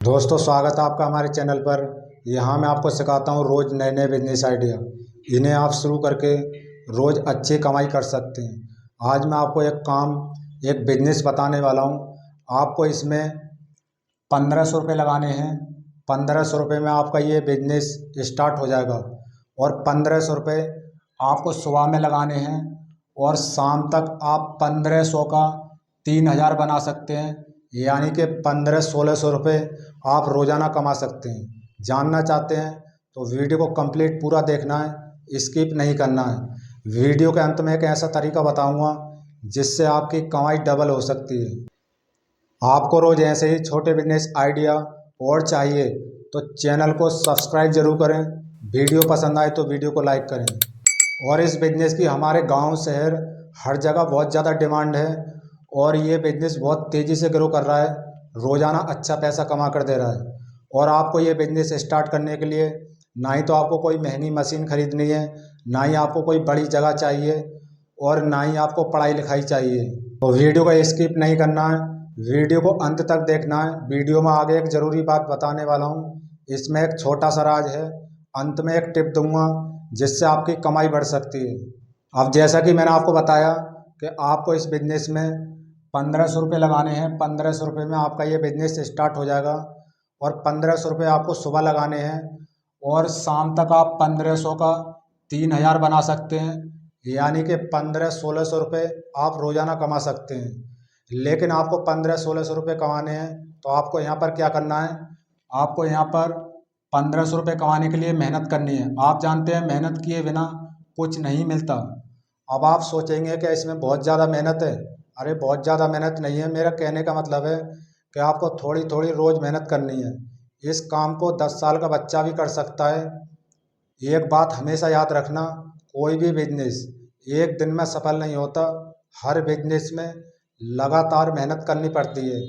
दोस्तों, स्वागत है आपका हमारे चैनल पर। यहाँ मैं आपको सिखाता हूँ रोज़ नए नए बिजनेस आइडिया। इन्हें आप शुरू करके रोज़ अच्छी कमाई कर सकते हैं। आज मैं आपको एक बिजनेस बताने वाला हूँ। आपको इसमें 1500 रुपये लगाने हैं। 1500 रुपये में आपका ये बिजनेस स्टार्ट हो जाएगा। और 1500 रुपये आपको सुबह में लगाने हैं और शाम तक आप 1500 का 3000 बना सकते हैं। यानी कि 1500-1600 रुपये आप रोज़ाना कमा सकते हैं। जानना चाहते हैं तो वीडियो को कंप्लीट पूरा देखना है, स्किप नहीं करना है। वीडियो के अंत में एक ऐसा तरीका बताऊंगा जिससे आपकी कमाई डबल हो सकती है। आपको रोज़ ऐसे ही छोटे बिजनेस आइडिया और चाहिए तो चैनल को सब्सक्राइब जरूर करें। वीडियो पसंद आए तो वीडियो को लाइक करें। और इस बिजनेस की हमारे गांव शहर हर जगह बहुत ज़्यादा डिमांड है और ये बिजनेस बहुत तेज़ी से ग्रो कर रहा है। रोज़ाना अच्छा पैसा कमा कर दे रहा है। और आपको ये बिजनेस स्टार्ट करने के लिए ना ही तो आपको कोई महंगी मशीन खरीदनी है, ना ही आपको कोई बड़ी जगह चाहिए और ना ही आपको पढ़ाई लिखाई चाहिए। तो वीडियो को स्किप नहीं करना है, वीडियो को अंत तक देखना है। वीडियो में आगे एक ज़रूरी बात बताने वाला हूँ, इसमें एक छोटा सा राज है। अंत में एक टिप दूंगा जिससे आपकी कमाई बढ़ सकती है। अब जैसा कि मैंने आपको बताया कि आपको इस बिजनेस में 1500 रुपये लगाने हैं। 1500 रुपये में आपका ये बिजनेस स्टार्ट हो जाएगा। और 1500 रुपये आपको सुबह लगाने हैं और शाम तक आप 1500 का 3000 बना सकते हैं। यानी कि 1500-1600 रुपये आप रोज़ाना कमा सकते हैं। लेकिन आपको 1500-1600 रुपये कमाने हैं तो आपको यहाँ पर क्या करना है। आपको यहाँ पर 1500 रुपये कमाने के लिए मेहनत करनी है। आप जानते हैं मेहनत किए बिना कुछ नहीं मिलता। अब आप सोचेंगे कि इसमें बहुत ज़्यादा मेहनत है। अरे बहुत ज़्यादा मेहनत नहीं है। मेरा कहने का मतलब है कि आपको थोड़ी थोड़ी रोज़ मेहनत करनी है। इस काम को 10 साल का बच्चा भी कर सकता है। एक बात हमेशा याद रखना, कोई भी बिजनेस एक दिन में सफल नहीं होता। हर बिजनेस में लगातार मेहनत करनी पड़ती है।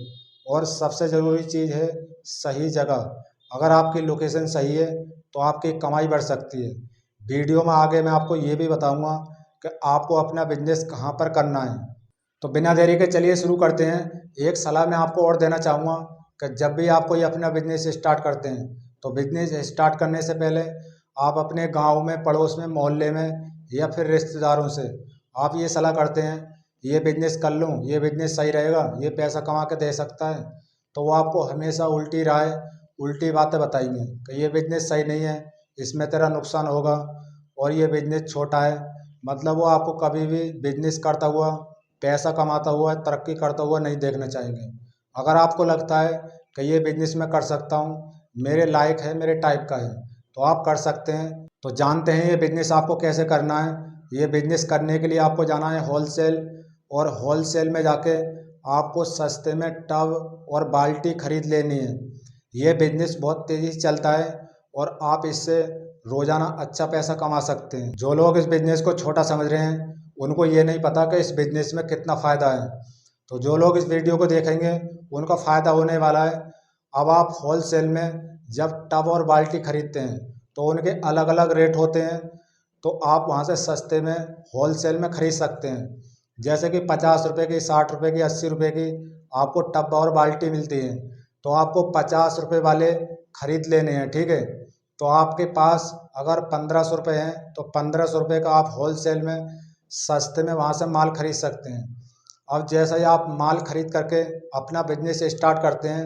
और सबसे ज़रूरी चीज़ है सही जगह। अगर आपकी लोकेशन सही है तो आपकी कमाई बढ़ सकती है। वीडियो में आगे मैं आपको ये भी बताऊंगा कि आपको अपना बिजनेस कहाँ पर करना है। तो बिना देरी के चलिए शुरू करते हैं। एक सलाह मैं आपको और देना चाहूँगा कि जब भी आप कोई अपना बिजनेस स्टार्ट करते हैं तो बिजनेस स्टार्ट करने से पहले आप अपने गांव में, पड़ोस में, मोहल्ले में या फिर रिश्तेदारों से आप ये सलाह करते हैं ये बिजनेस कर लूँ, ये बिजनेस सही रहेगा, ये पैसा कमा के दे सकता है। तो वो आपको हमेशा उल्टी राय, उल्टी बातें बताएंगे कि ये बिजनेस सही नहीं है, इसमें तेरा नुकसान होगा और ये बिजनेस छोटा है। मतलब वो आपको कभी भी बिजनेस करता हुआ, पैसा कमाता हुआ, तरक्की करता हुआ नहीं देखना चाहेंगे। अगर आपको लगता है कि ये बिजनेस मैं कर सकता हूँ, मेरे लायक है, मेरे टाइप का है, तो आप कर सकते हैं। तो जानते हैं ये बिजनेस आपको कैसे करना है। ये बिजनेस करने के लिए आपको जाना है होलसेल। और होलसेल में जाके आपको सस्ते में टब और बाल्टी खरीद लेनी है। ये बिजनेस बहुत तेज़ी से चलता है और आप इससे रोज़ाना अच्छा पैसा कमा सकते हैं। जो लोग इस बिजनेस को छोटा समझ रहे हैं उनको ये नहीं पता कि इस बिजनेस में कितना फ़ायदा है। तो जो लोग इस वीडियो को देखेंगे उनका फ़ायदा होने वाला है। अब आप होलसेल में जब टब और बाल्टी खरीदते हैं तो उनके अलग अलग रेट होते हैं। तो आप वहाँ से सस्ते में होलसेल में खरीद सकते हैं। जैसे कि 50 रुपये की, 60 रुपये की, 80 रुपये की आपको टब और बाल्टी मिलती है। तो आपको 50 रुपये वाले खरीद लेने हैं, ठीक है। तो आपके पास अगर 1500 रुपये हैं तो 1500 रुपये का आप होलसेल में सस्ते में वहाँ से माल खरीद सकते हैं। अब जैसे ही आप माल खरीद करके अपना बिजनेस स्टार्ट करते हैं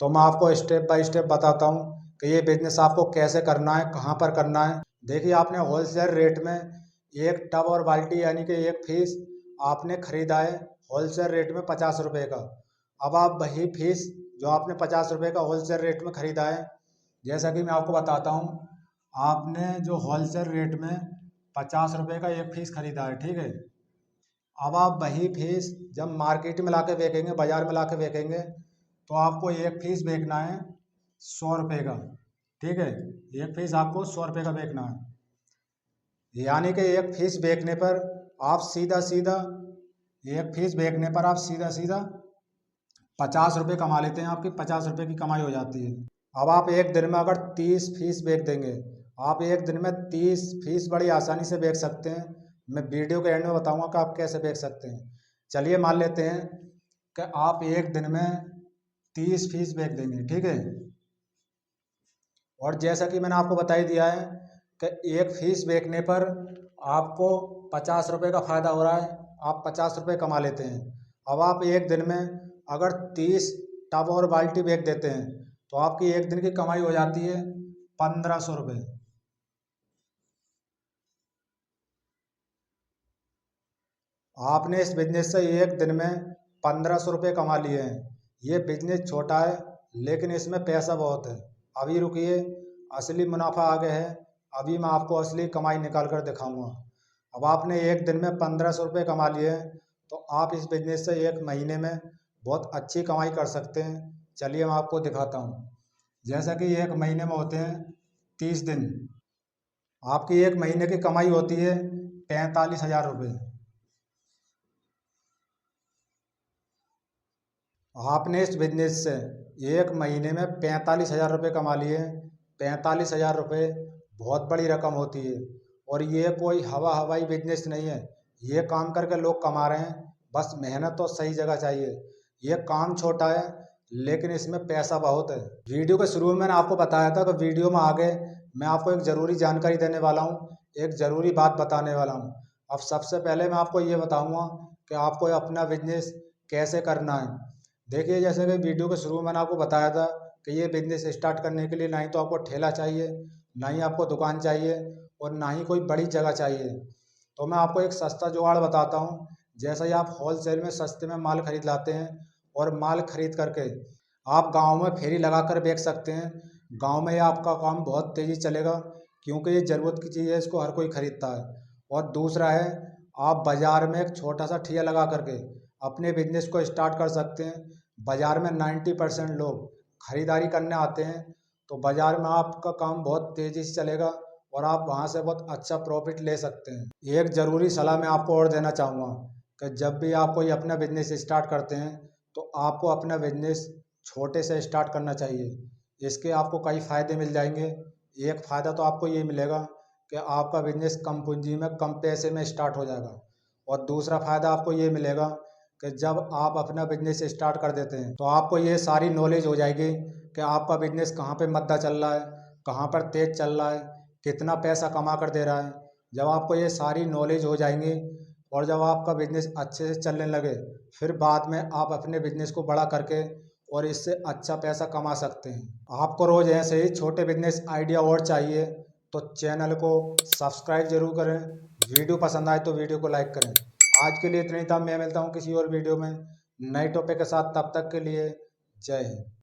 तो मैं आपको स्टेप बाय स्टेप बताता हूँ कि ये बिजनेस आपको कैसे करना है, कहाँ पर करना है। देखिए, आपने होलसेल रेट में एक टब और बाल्टी यानी कि एक फीस आपने खरीदा है होलसेल रेट में 50 रुपये का। अब आप वही फीस जो आपने 50 रुपये का होलसेल रेट में खरीदा है, जैसा कि मैं आपको बताता हूँ, आपने जो होलसेल रेट में 50 रुपये का एक फीस खरीदा है, ठीक है। अब आप वही फीस जब मार्केट में ला के बेचेंगे, बाजार में ला के बेचेंगे, तो आपको एक फीस बेचना है 100 रुपये का, ठीक है। एक फीस आपको 100 रुपये का बेचना है। यानी कि एक फीस बेचने पर आप सीधा सीधा एक फीस बेचने पर आप सीधा सीधा 50 रुपये कमा लेते हैं। आपकी 50 रुपये की कमाई हो जाती है। अब आप एक दिन में अगर 30 फीस बेच देंगे, आप एक दिन में 30 फीस बड़ी आसानी से बेच सकते हैं। मैं वीडियो के एंड में बताऊंगा कि आप कैसे बेच सकते हैं। चलिए मान लेते हैं कि आप एक दिन में 30 फीस बेच देंगे, ठीक है। और जैसा कि मैंने आपको बता ही दिया है कि एक फीस बेचने पर आपको 50 रुपये का फ़ायदा हो रहा है, आप 50 रुपये कमा लेते हैं। अब आप एक दिन में अगर 30 टब और बाल्टी बेच देते हैं तो आपकी एक दिन की कमाई हो जाती है 1500 रुपये। आपने इस बिजनेस से एक दिन में 1500 रुपये कमा लिए हैं। ये बिजनेस छोटा है लेकिन इसमें पैसा बहुत है। अभी रुकिए, असली मुनाफा आगे है, अभी मैं आपको असली कमाई निकाल कर दिखाऊंगा। अब आपने एक दिन में 1500 रुपये कमा लिए हैं तो आप इस बिजनेस से एक महीने में बहुत अच्छी कमाई कर सकते हैं। चलिए मैं आपको दिखाता हूँ। जैसा कि एक महीने में होते हैं 30 दिन, आपकी एक महीने की कमाई होती है 45,000 रुपये। आपने इस बिजनेस से एक महीने में 45,000 रुपये कमा लिए। 45,000 रुपये बहुत बड़ी रकम होती है। और ये कोई हवाई बिजनेस नहीं है, ये काम करके लोग कमा रहे हैं। बस मेहनत तो सही जगह चाहिए। ये काम छोटा है लेकिन इसमें पैसा बहुत है। वीडियो के शुरू में मैंने आपको बताया था कि वीडियो में आगे मैं आपको एक ज़रूरी जानकारी देने वाला हूँ, एक ज़रूरी बात बताने वाला हूँ। अब सबसे पहले मैं आपको ये बताऊँगा कि आपको अपना बिजनेस कैसे करना है। देखिए, जैसे कि वीडियो के शुरू में मैंने आपको बताया था कि ये बिजनेस स्टार्ट करने के लिए ना ही तो आपको ठेला चाहिए, ना ही आपको दुकान चाहिए और ना ही कोई बड़ी जगह चाहिए। तो मैं आपको एक सस्ता जुगाड़ बताता हूँ। जैसा ही आप होलसेल में सस्ते में माल खरीद लाते हैं और माल खरीद करके आप गांव में फेरी लगाकर बेच सकते हैं। गांव में आपका काम बहुत तेज़ी चलेगा क्योंकि ये ज़रूरत की चीज़ है, इसको हर कोई खरीदता है। और दूसरा है, आप बाज़ार में एक छोटा सा ठिया लगा करके अपने बिजनेस को स्टार्ट कर सकते हैं। बाज़ार में 90% लोग खरीदारी करने आते हैं, तो बाज़ार में आपका काम बहुत तेज़ी से चलेगा और आप वहाँ से बहुत अच्छा प्रॉफिट ले सकते हैं। एक ज़रूरी सलाह मैं आपको और देना चाहूँगा कि जब भी आप कोई अपना बिजनेस स्टार्ट करते हैं तो आपको अपना बिजनेस छोटे से स्टार्ट करना चाहिए। इसके आपको कई फ़ायदे मिल जाएंगे। एक फ़ायदा तो आपको ये मिलेगा कि आपका बिजनेस कम पूंजी में कम पैसे में स्टार्ट हो जाएगा। और दूसरा फ़ायदा आपको ये मिलेगा कि जब आप अपना बिजनेस स्टार्ट कर देते हैं तो आपको ये सारी नॉलेज हो जाएगी कि आपका बिजनेस कहाँ पे मंदा चल रहा है, कहाँ पर तेज़ चल रहा है, कितना पैसा कमा कर दे रहा है। जब आपको ये सारी नॉलेज हो जाएंगी और जब आपका बिजनेस अच्छे से चलने लगे, फिर बाद में आप अपने बिजनेस को बड़ा करके और इससे अच्छा पैसा कमा सकते हैं। आपको रोज़ ऐसे ही छोटे बिजनेस आइडिया और चाहिए तो चैनल को सब्सक्राइब जरूर करें। वीडियो पसंद आए तो वीडियो को लाइक करें। आज के लिए इतना ही था। मैं मिलता हूँ किसी और वीडियो में नए टॉपिक के साथ। तब तक के लिए जय हिंद।